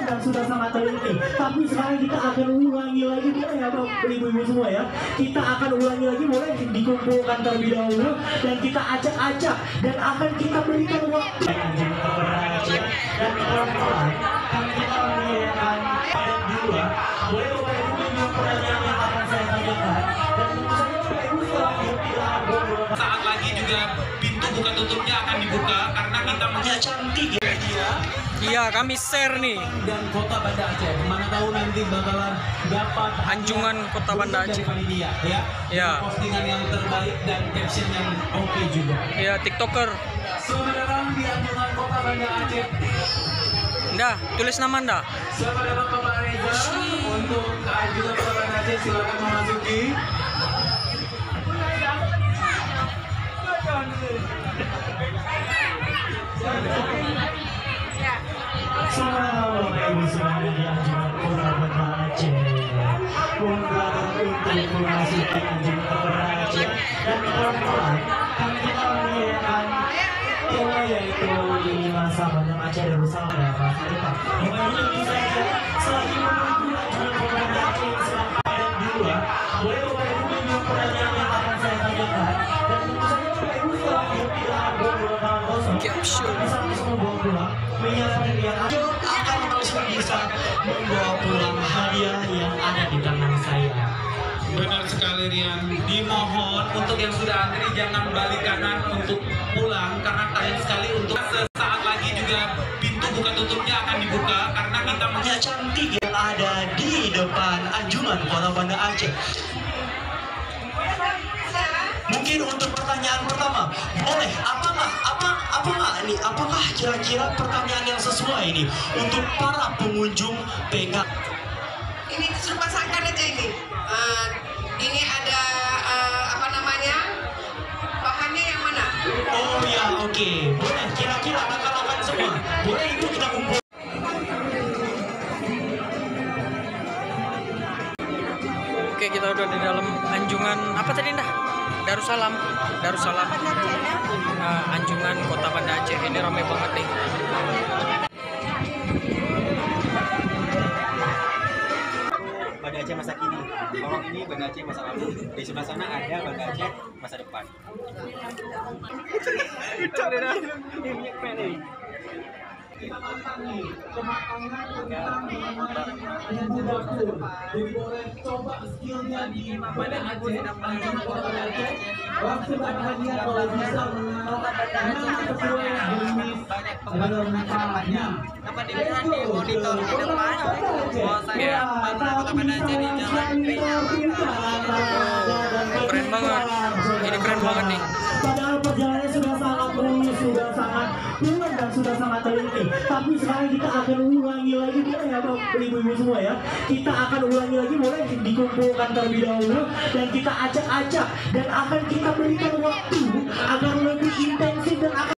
dan sudah sangat teliti. Tapi sekarang kita akan ulangi lagi, boleh ya Bapak Ibu-Ibu semua ya. Kita akan ulangi lagi, boleh dikumpulkan terlebih dahulu dan kita acak-acak dan akan kita berikan waktu. Dan pelan-pelan kami kita mengirimkan pada dua. Boleh Bapak Ibu menjawab pertanyaan yang akan saya tanyakan dan tentu saja Bapak Ibu tidak saat lagi juga pintu buka tutupnya akan dibuka karena kita cantik ya dia. Iya, kami share nih. Dan Kota Banda Aceh. Mana tahu nanti bakalan dapat Anjungan Kota Banda Aceh. Panitia, ya. Ya. Postingan yang terbaik dan caption yang oke juga. Iya, TikToker. Selamat datang di Anjungan Kota Banda Aceh. Ndah, tulis nama ndah. Selamat datang Bapak Reza untuk Anjungan Kota Banda Aceh. Silakan memasuki. Selamat Bapak Ibu semuanya di Anjungan Kota Banda Aceh. Untuk memasuki Anjungan Kota Banda Aceh dan pelan-pelan kami kita mengirimkan tema yaitu Lini Masa Banda Aceh Darussalam ya Pak Sarifah. Bapak Ibu tentu saja selagi menunggu Anjungan Kota Banda Aceh yang sedang padat dua, boleh Bapak Ibu menjawab pertanyaan yang akan saya tanyakan dan tentu saja Bapak Ibu tidak buang-buang tangan kosong. Bisa langsung membawa pulang menyiapkan hadiah akan langsung bisa membawa pulang hadiah yang ada di tangan saya. Benar sekali Rian. Dimohon untuk yang sudah antri jangan balik kanan untuk pulang karena sayang sekali untuk sesaat lagi juga pintu buka tutupnya akan dibuka karena kita Cantik yang ada di depan Anjungan Kota Banda Aceh. Mungkin untuk pertanyaan pertama, boleh apakah kira-kira pertanyaan yang sesuai ini untuk para pengunjung PK? Ini serupa sangkan aja ini. Ini ada apa namanya? Bahannya yang mana? Oh ya, oke. Boleh kira-kira akal-akalan semua. Boleh itu kita kumpul. Oke, kita udah di dalam Anjungan apa tadi dah? Darussalam. Anjungan Kota Banda Aceh. Ini ramai banget nih. Banda Aceh masa kini. Kalau ini Banda Aceh masa lalu. Di sebelah sana ada Banda Aceh masa depan. Dapat dilihat di monitor di depan bahwa saya Kota Banda Aceh di Jalan Keren banget. Ini keren banget nih. Padahal perjalanannya sudah sangat mulus, sudah sangat pulen dan sudah sangat teliti. Tapi sekarang kita akan ulangi lagi, boleh ya Bapak Ibu-Ibu semua ya. Kita akan ulangi lagi, boleh dikumpulkan terlebih dahulu dan kita acak-acak dan akan kita berikan waktu agar lebih intensif dan akan